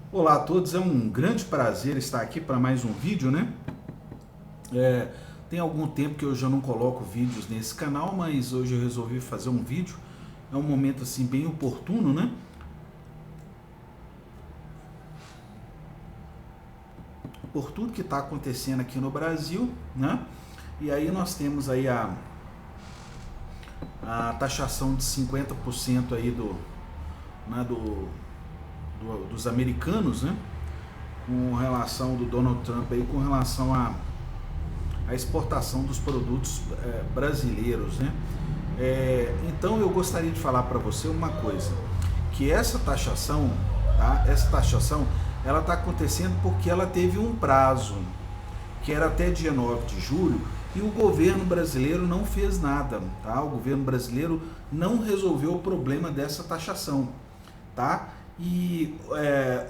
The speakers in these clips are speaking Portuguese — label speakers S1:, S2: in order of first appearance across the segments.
S1: Olá a todos, é um grande prazer estar aqui para mais um vídeo, né? Tem algum tempo que eu já não coloco vídeos nesse canal, mas hoje eu resolvi fazer um vídeo. É um momento assim bem oportuno, né? Por tudo que está acontecendo aqui no Brasil, né? E aí nós temos aí a taxação de 50% aí né, dos americanos, né? Com relação do Donald Trump aí, com relação à exportação dos produtos brasileiros, né? Então eu gostaria de falar para você uma coisa, que essa taxação, tá? Essa taxação, ela está acontecendo porque ela teve um prazo, que era até dia 9 de julho, e o governo brasileiro não fez nada, tá? O governo brasileiro não resolveu o problema dessa taxação, tá? E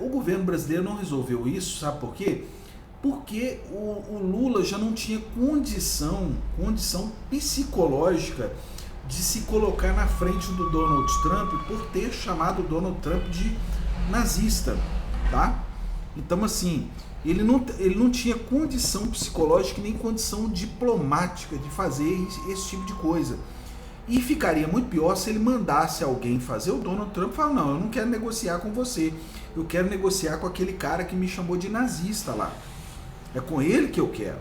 S1: o governo brasileiro não resolveu isso, sabe por quê? Porque o Lula já não tinha condição psicológica de se colocar na frente do Donald Trump por ter chamado o Donald Trump de nazista, tá? Então, assim, ele não tinha condição psicológica nem condição diplomática de fazer esse tipo de coisa. E ficaria muito pior se ele mandasse alguém fazer. O Donald Trump fala, não, eu não quero negociar com você, eu quero negociar com aquele cara que me chamou de nazista lá. É com ele que eu quero,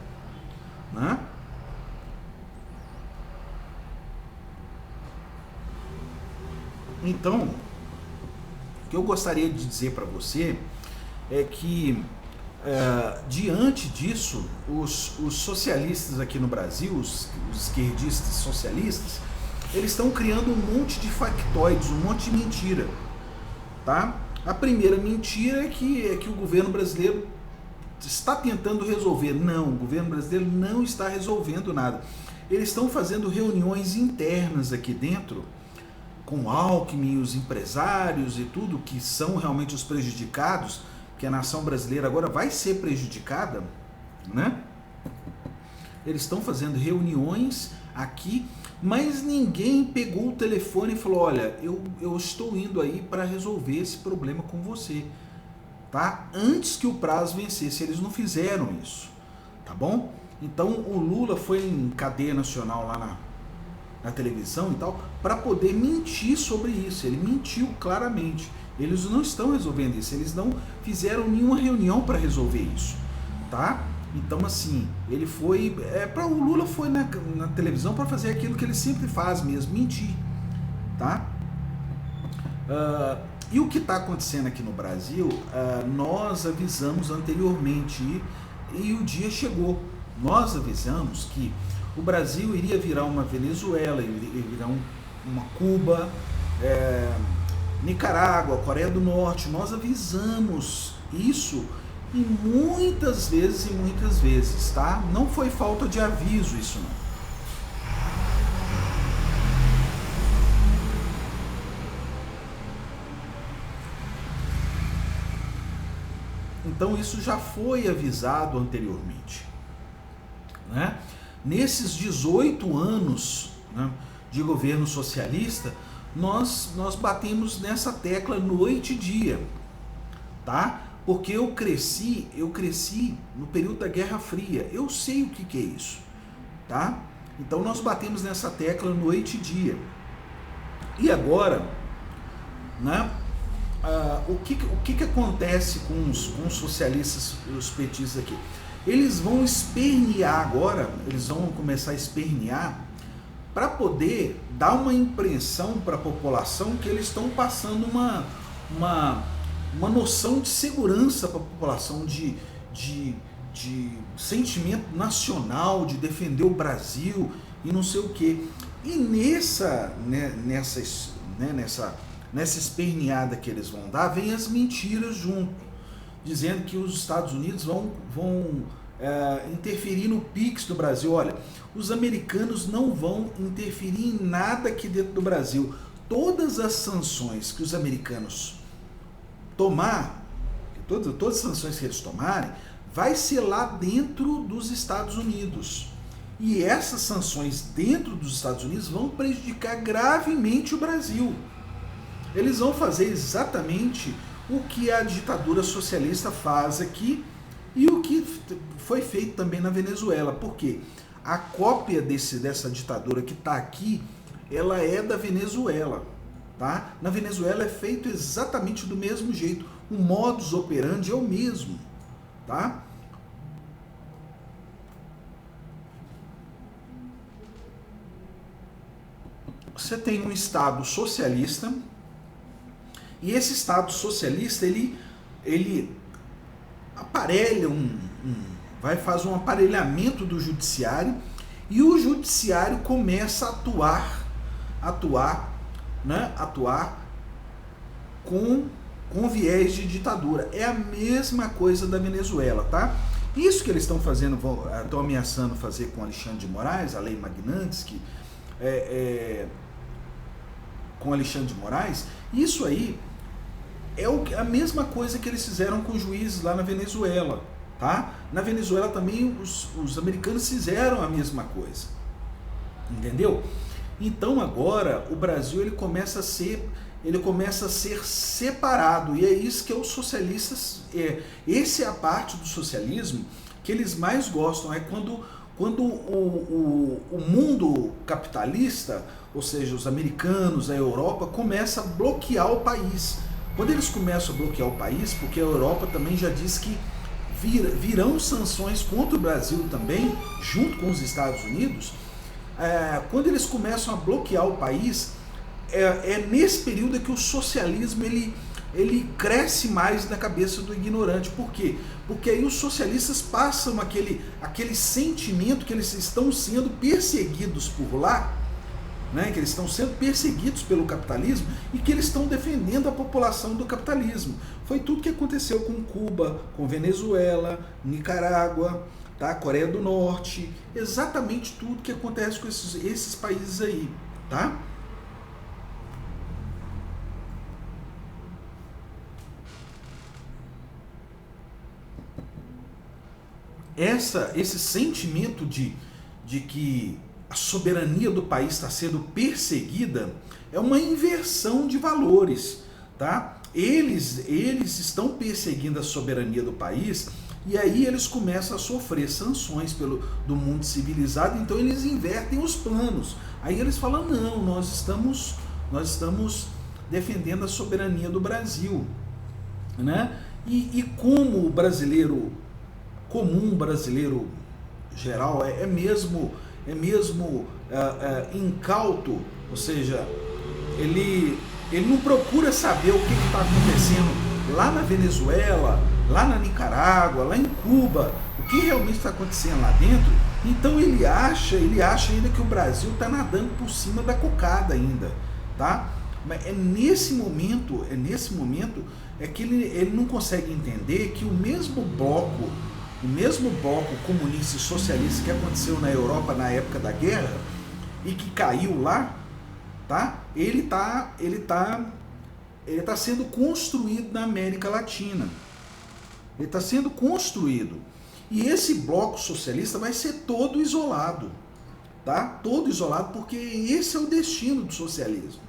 S1: né? Então, o que eu gostaria de dizer para você é que, diante disso, os socialistas aqui no Brasil, os esquerdistas socialistas, eles estão criando um monte de factoides, um monte de mentira, tá? A primeira mentira é que o governo brasileiro está tentando resolver. Não, o governo brasileiro não está resolvendo nada. Eles estão fazendo reuniões internas aqui dentro, com o Alckmin, os empresários e tudo, que são realmente os prejudicados, que a nação brasileira agora vai ser prejudicada, né? Eles estão fazendo reuniões aqui, mas ninguém pegou o telefone e falou, olha, eu estou indo aí para resolver esse problema com você, tá? Antes que o prazo vencesse, eles não fizeram isso, tá bom? Então o Lula foi em cadeia nacional lá na televisão e tal, para poder mentir sobre isso. Ele mentiu claramente. Eles não estão resolvendo isso, eles não fizeram nenhuma reunião para resolver isso, tá? Então, assim, ele foi. O Lula foi na televisão para fazer aquilo que ele sempre faz mesmo, mentir, tá? E o que está acontecendo aqui no Brasil, nós avisamos anteriormente e o dia chegou. Nós avisamos que o Brasil iria virar uma Venezuela, iria virar uma Cuba, Nicarágua, Coreia do Norte. Nós avisamos isso e muitas vezes, tá? Não foi falta de aviso isso não. Então isso já foi avisado anteriormente, né? Nesses 18 anos, né, de governo socialista, nós batemos nessa tecla noite e dia, tá? Porque eu cresci no período da Guerra Fria, eu sei o que é isso, tá? Então nós batemos nessa tecla noite e dia. E agora, né? O que acontece com os socialistas e os petistas aqui? Eles vão espernear agora, eles vão começar a espernear para poder dar uma impressão para a população que eles estão passando uma noção de segurança para a população, de sentimento nacional, de defender o Brasil e não sei o quê. E nessa esperneada que eles vão dar, vem as mentiras junto, dizendo que os Estados Unidos vão interferir no PIX do Brasil. Olha, os americanos não vão interferir em nada aqui dentro do Brasil. Todas as sanções que os americanos todas as sanções que eles tomarem, vai ser lá dentro dos Estados Unidos. E essas sanções dentro dos Estados Unidos vão prejudicar gravemente o Brasil. Eles vão fazer exatamente o que a ditadura socialista faz aqui e o que foi feito também na Venezuela. Por quê? A cópia dessa ditadura que está aqui, ela é da Venezuela. Tá? Na Venezuela é feito exatamente do mesmo jeito. O modus operandi é o mesmo. Tá? Você tem um Estado socialista, e esse Estado socialista, ele aparelha faz um aparelhamento do judiciário, e o judiciário começa a atuar com viés de ditadura. É a mesma coisa da Venezuela, tá? Isso que eles estão fazendo, estão ameaçando fazer com Alexandre de Moraes, a lei Magnitsky, com Alexandre de Moraes, isso aí é a mesma coisa que eles fizeram com juízes lá na Venezuela, tá? Na Venezuela também os americanos fizeram a mesma coisa, entendeu? Então agora o Brasil ele começa a ser separado, e é isso que os socialistas, essa é a parte do socialismo que eles mais gostam, é quando o mundo capitalista, ou seja, os americanos, a Europa, começa a bloquear o país. Quando eles começam a bloquear o país, porque a Europa também já diz que virão sanções contra o Brasil também, junto com os Estados Unidos, quando eles começam a bloquear o país, é nesse período que o socialismo ele cresce mais na cabeça do ignorante. Por quê? Porque aí os socialistas passam aquele sentimento que eles estão sendo perseguidos por lá, né? Que eles estão sendo perseguidos pelo capitalismo e que eles estão defendendo a população do capitalismo. Foi tudo que aconteceu com Cuba, com Venezuela, Nicarágua, tá? Coreia do Norte, exatamente tudo que acontece com esses países aí, tá? Esse sentimento de que a soberania do país está sendo perseguida é uma inversão de valores, tá? Eles estão perseguindo a soberania do país e aí eles começam a sofrer sanções do mundo civilizado, então eles invertem os planos. Aí eles falam, não, nós estamos defendendo a soberania do Brasil, né? E como o brasileiro comum, brasileiro geral, é mesmo incauto, ou seja, ele não procura saber o que está acontecendo lá na Venezuela, lá na Nicarágua, lá em Cuba, o que realmente está acontecendo lá dentro. Então ele acha ainda que o Brasil está nadando por cima da cocada ainda, tá? Mas é nesse momento que ele não consegue entender que o mesmo bloco comunista e socialista que aconteceu na Europa na época da guerra e que caiu lá, tá? Ele tá sendo construído na América Latina. Ele está sendo construído. E esse bloco socialista vai ser todo isolado, tá? Todo isolado, porque esse é o destino do socialismo.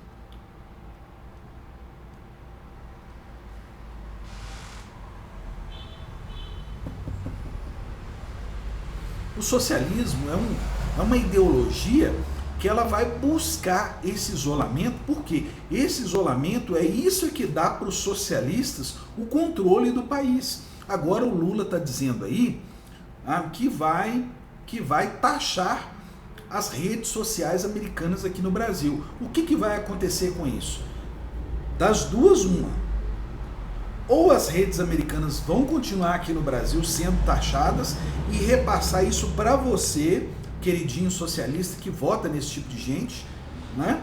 S1: O socialismo é uma ideologia que ela vai buscar esse isolamento, porque esse isolamento é isso que dá para os socialistas o controle do país. Agora o Lula está dizendo aí que vai taxar as redes sociais americanas aqui no Brasil. O que vai acontecer com isso? Das duas, uma. Ou as redes americanas vão continuar aqui no Brasil sendo taxadas e repassar isso para você, queridinho socialista que vota nesse tipo de gente, né?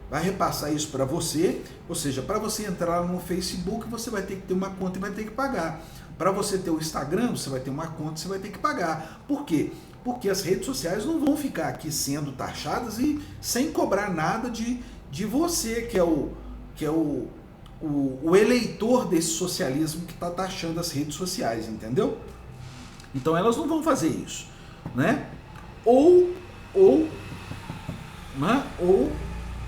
S1: Vai repassar isso para você, ou seja, para você entrar no Facebook você vai ter que ter uma conta e vai ter que pagar. Para você ter o Instagram você vai ter uma conta e você vai ter que pagar. Por quê? Porque as redes sociais não vão ficar aqui sendo taxadas e sem cobrar nada de você, que é o eleitor desse socialismo que está taxando as redes sociais, entendeu? Então elas não vão fazer isso, né? Ou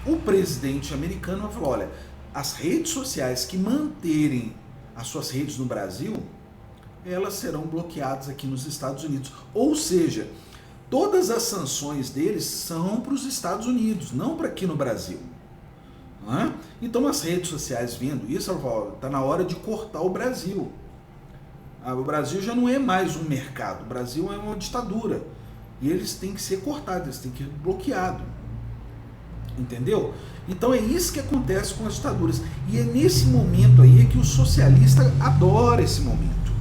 S1: o presidente americano vai falar, olha, as redes sociais que manterem as suas redes no Brasil, elas serão bloqueadas aqui nos Estados Unidos. Ou seja, todas as sanções deles são para os Estados Unidos, não para aqui no Brasil. Não é? Então as redes sociais vendo isso, está na hora de cortar o Brasil. O Brasil já não é mais um mercado, o Brasil é uma ditadura. E eles têm que ser cortados, eles têm que ser bloqueados. Entendeu? Então é isso que acontece com as ditaduras. E é nesse momento aí que o socialista adora esse momento.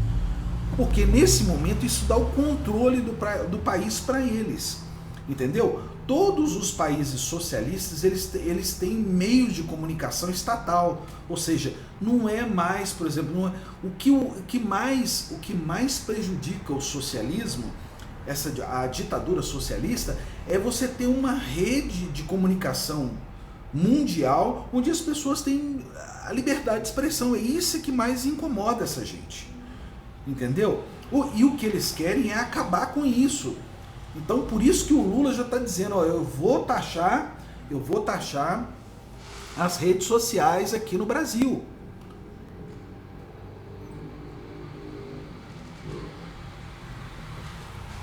S1: Porque nesse momento isso dá o controle do país para eles. Entendeu? Todos os países socialistas, eles têm meios de comunicação estatal. Ou seja, não é mais, por exemplo, o que mais prejudica o socialismo, a ditadura socialista, é você ter uma rede de comunicação mundial onde as pessoas têm a liberdade de expressão. É isso que mais incomoda essa gente. Entendeu? E o que eles querem é acabar com isso. Então, por isso que o Lula já está dizendo, ó, eu vou taxar as redes sociais aqui no Brasil.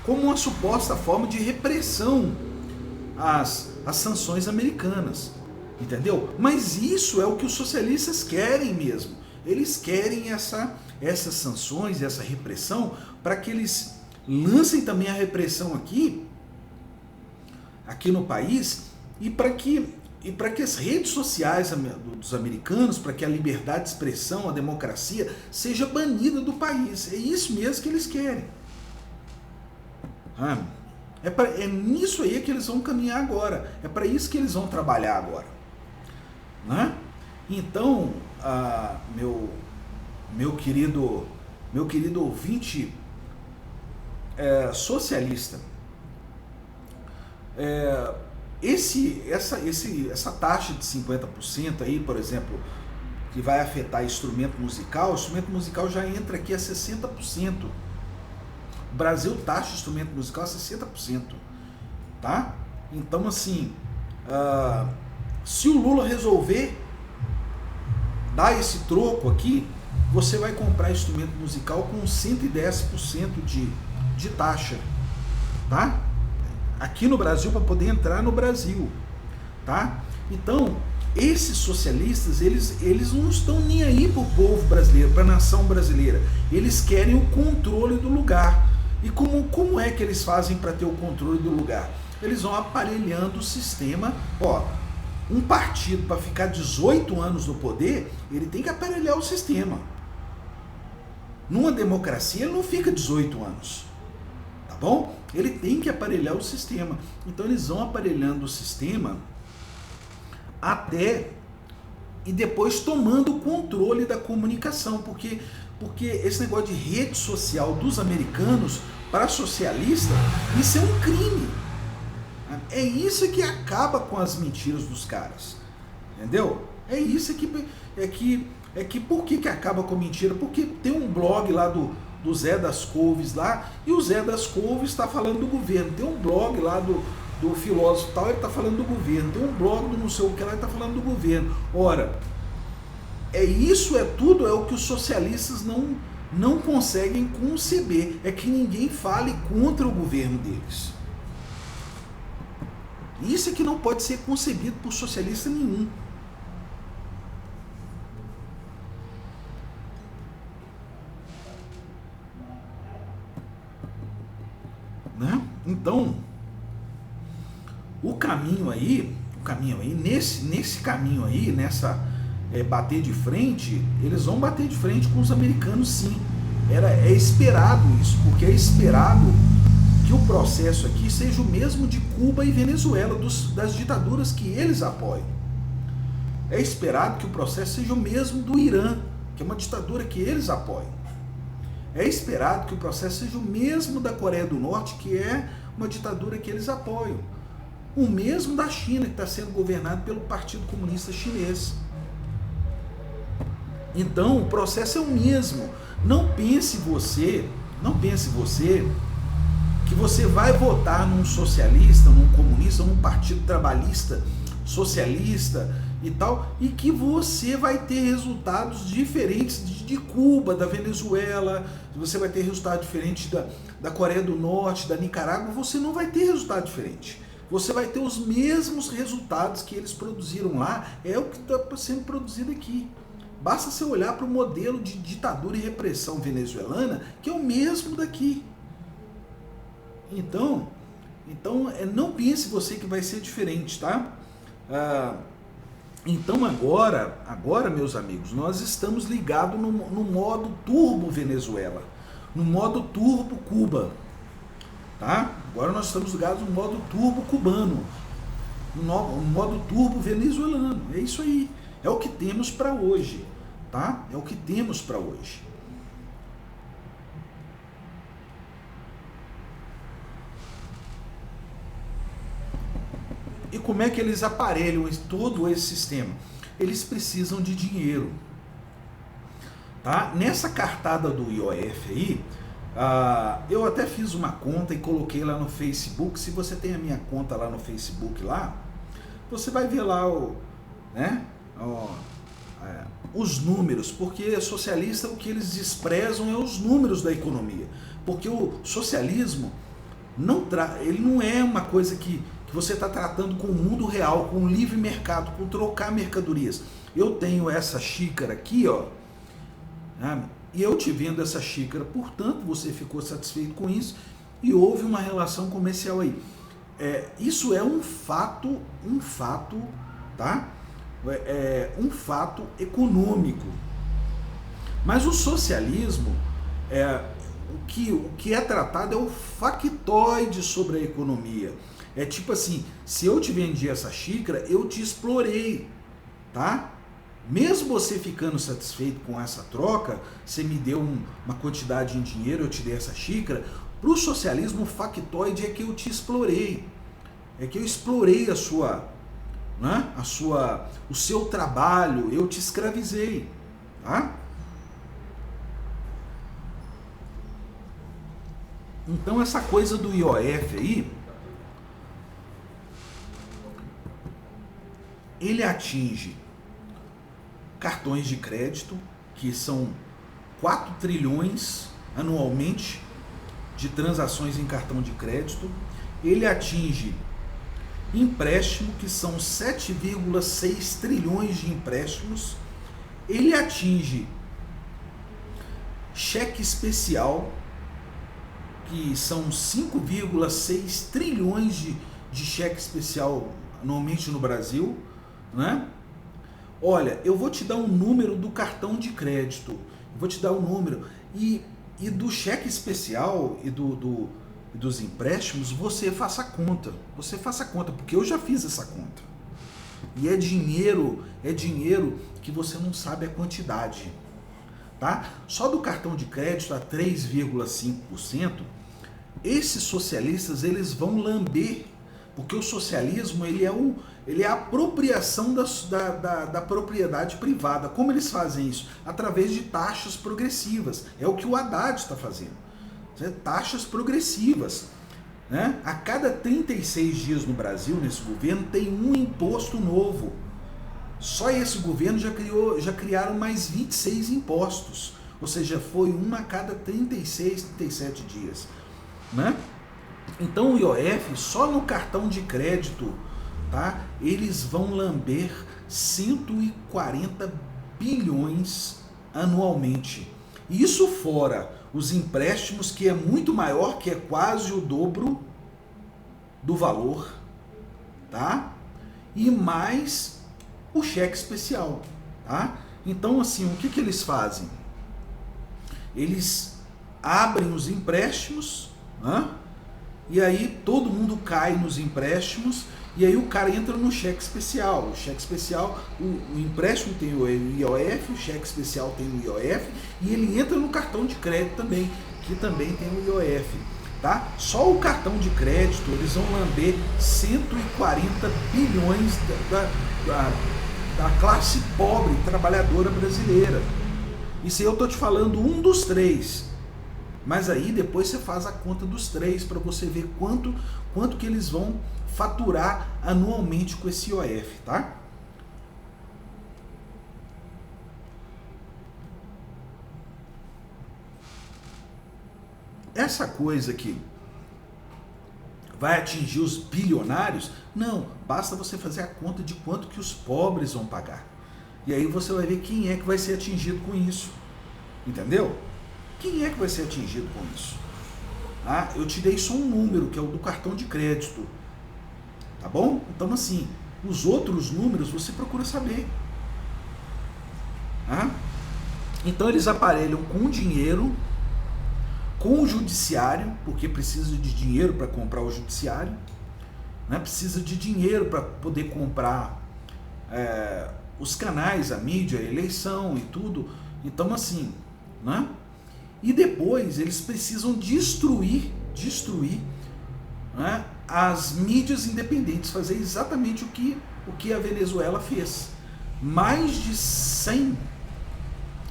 S1: Como uma suposta forma de repressão às sanções americanas. Entendeu? Mas isso é o que os socialistas querem mesmo. Eles querem essas sanções, essa repressão, para que eles lancem também a repressão aqui no país, e para que as redes sociais dos americanos, para que a liberdade de expressão, a democracia, seja banida do país. É isso mesmo que eles querem. É nisso aí que eles vão caminhar agora. É para isso que eles vão trabalhar agora. Né? Então, meu querido ouvinte socialista, essa taxa de 50% aí, por exemplo, que vai afetar instrumento musical, o instrumento musical já entra aqui a 60%. O Brasil taxa o instrumento musical a 60%. Tá? Então, assim, se o Lula resolver dar esse troco aqui, você vai comprar instrumento musical com 110% de taxa, tá? Aqui no Brasil, para poder entrar no Brasil, tá? Então, esses socialistas, eles não estão nem aí para o povo brasileiro, para a nação brasileira. Eles querem o controle do lugar. E como é que eles fazem para ter o controle do lugar? Eles vão aparelhando o sistema. Ó, um partido, para ficar 18 anos no poder, ele tem que aparelhar o sistema. Numa democracia, ele não fica 18 anos. Tá bom? Ele tem que aparelhar o sistema. Então eles vão aparelhando o sistema até e depois tomando o controle da comunicação, porque esse negócio de rede social dos americanos para socialista, isso é um crime. É isso que acaba com as mentiras dos caras. Entendeu? É isso que por que acaba com a mentira? Porque tem um blog lá do Zé das Couves lá, e o Zé das Couves está falando do governo. Tem um blog lá do filósofo tal, ele está falando do governo. Tem um blog do não sei o que lá, ele está falando do governo. Ora, tudo é o que os socialistas não conseguem conceber. É que ninguém fale contra o governo deles. Isso é que não pode ser concebido por socialista nenhum. Né? Então, o caminho aí, nesse caminho aí, bater de frente, eles vão bater de frente com os americanos, sim. É esperado isso, porque é esperado que o processo aqui seja o mesmo de Cuba e Venezuela, das ditaduras que eles apoiam. É esperado que o processo seja o mesmo do Irã, que é uma ditadura que eles apoiam. É esperado que o processo seja o mesmo da Coreia do Norte, que é uma ditadura que eles apoiam. O mesmo da China, que está sendo governado pelo Partido Comunista Chinês. Então, o processo é o mesmo. Não pense você que você vai votar num socialista, num comunista, num partido trabalhista, socialista, e tal, e que você vai ter resultados diferentes de Cuba, da Venezuela, você vai ter resultado diferente da Coreia do Norte, da Nicarágua, você não vai ter resultado diferente. Você vai ter os mesmos resultados que eles produziram lá, é o que está sendo produzido aqui. Basta você olhar para o modelo de ditadura e repressão venezuelana, que é o mesmo daqui. Então não pense você que vai ser diferente, tá? Então agora, meus amigos, nós estamos ligados no modo turbo Venezuela, no modo turbo Cuba, tá? Agora nós estamos ligados no modo turbo cubano, no modo turbo venezuelano. É isso aí, é o que temos para hoje, tá? É o que temos para hoje. E como é que eles aparelham todo esse sistema? Eles precisam de dinheiro. Tá? Nessa cartada do IOF aí, eu até fiz uma conta e coloquei lá no Facebook. Se você tem a minha conta lá no Facebook, lá, você vai ver lá os números, porque socialista, o que eles desprezam é os números da economia. Porque o socialismo, ele não é uma coisa que você está tratando com o mundo real, com o livre mercado, com trocar mercadorias. Eu tenho essa xícara aqui, ó, e eu te vendo essa xícara, portanto, você ficou satisfeito com isso e houve uma relação comercial aí. Isso é um fato, tá? Um fato econômico. Mas o socialismo, o que é tratado é o factoide sobre a economia. É tipo assim, se eu te vendi essa xícara, eu te explorei, tá? Mesmo você ficando satisfeito com essa troca, você me deu uma quantidade em dinheiro, eu te dei essa xícara. Para o socialismo, o factoide é que eu te explorei. É que eu explorei o seu trabalho, eu te escravizei, tá? Então essa coisa do IOF aí, ele atinge cartões de crédito, que são 4 trilhões anualmente de transações em cartão de crédito. Ele atinge empréstimo, que são 7,6 trilhões de empréstimos. Ele atinge cheque especial, que são 5,6 trilhões de cheque especial anualmente no Brasil, né? Olha, eu vou te dar um número do cartão de crédito, eu vou te dar um número, e do cheque especial e dos empréstimos, você faça a conta, porque eu já fiz essa conta, e é dinheiro que você não sabe a quantidade, tá? Só do cartão de crédito a 3,5%, esses socialistas, eles vão lamber, porque o socialismo, ele é a apropriação da propriedade privada. Como eles fazem isso? Através de taxas progressivas. É o que o Haddad está fazendo. Taxas progressivas, né? A cada 36 dias no Brasil, nesse governo, tem um imposto novo. Só esse governo já criaram mais 26 impostos. Ou seja, foi uma a cada 36, 37 dias, né? Então o IOF, só no cartão de crédito, tá? Eles vão lamber 140 bilhões anualmente. Isso fora os empréstimos, que é muito maior, que é quase o dobro do valor, tá? E mais o cheque especial, tá? Então, assim, o que eles fazem? Eles abrem os empréstimos, né? E aí todo mundo cai nos empréstimos, e aí o cara entra no cheque especial. O cheque especial, o empréstimo tem o IOF, o cheque especial tem o IOF, e ele entra no cartão de crédito também, que também tem o IOF, tá? Só o cartão de crédito, eles vão lamber 140 bilhões da classe pobre, trabalhadora brasileira. Isso aí eu tô te falando um dos três. Mas aí depois você faz a conta dos três para você ver quanto que eles vão faturar anualmente com esse IOF, tá? essa coisa que vai atingir os bilionários, não, basta você fazer a conta de quanto que os pobres vão pagar. E aí você vai ver quem é que vai ser atingido com isso. Entendeu? Quem é que vai ser atingido com isso? Ah, eu te dei só um número, que é o do cartão de crédito. Tá bom? Então, assim, os outros números você procura saber. Ah? Então, eles aparelham com dinheiro, com o judiciário, porque precisa de dinheiro para comprar o judiciário, né? Precisa de dinheiro para poder comprar os canais, a mídia, a eleição e tudo. Então, assim, né? E depois eles precisam destruir, né, as mídias independentes, fazer exatamente o que a Venezuela fez. Mais de 100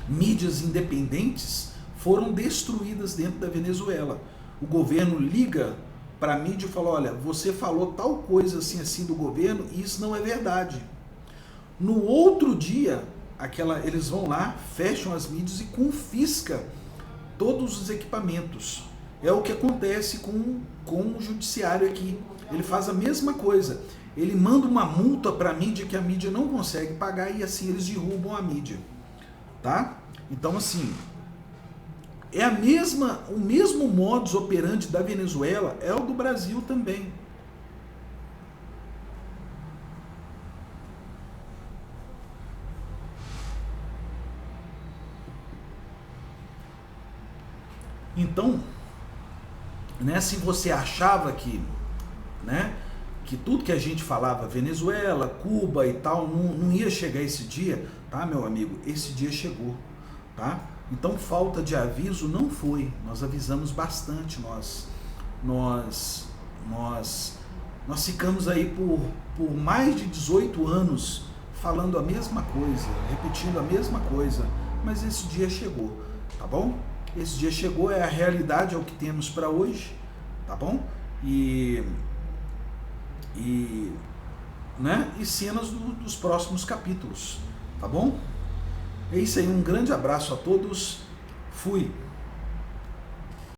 S1: mídias independentes foram destruídas dentro da Venezuela. O governo liga para a mídia e fala, olha, você falou tal coisa assim do governo e isso não é verdade. No outro dia, eles vão lá, fecham as mídias e confisca todos os equipamentos. É o que acontece com o judiciário aqui. Ele faz a mesma coisa. Ele manda uma multa para a mídia que a mídia não consegue pagar e assim eles derrubam a mídia. Tá? Então, assim, é o mesmo modus operandi da Venezuela é o do Brasil também. Então, né, se você achava que, né, que tudo que a gente falava, Venezuela, Cuba e tal, não ia chegar esse dia, tá, meu amigo? Esse dia chegou, tá? Então, falta de aviso não foi. Nós avisamos bastante, nós ficamos aí por mais de 18 anos falando a mesma coisa, repetindo a mesma coisa, mas esse dia chegou, tá bom? Esse dia chegou, é a realidade, é o que temos para hoje, tá bom? E cenas dos próximos capítulos, tá bom? É isso aí, um grande abraço a todos, fui!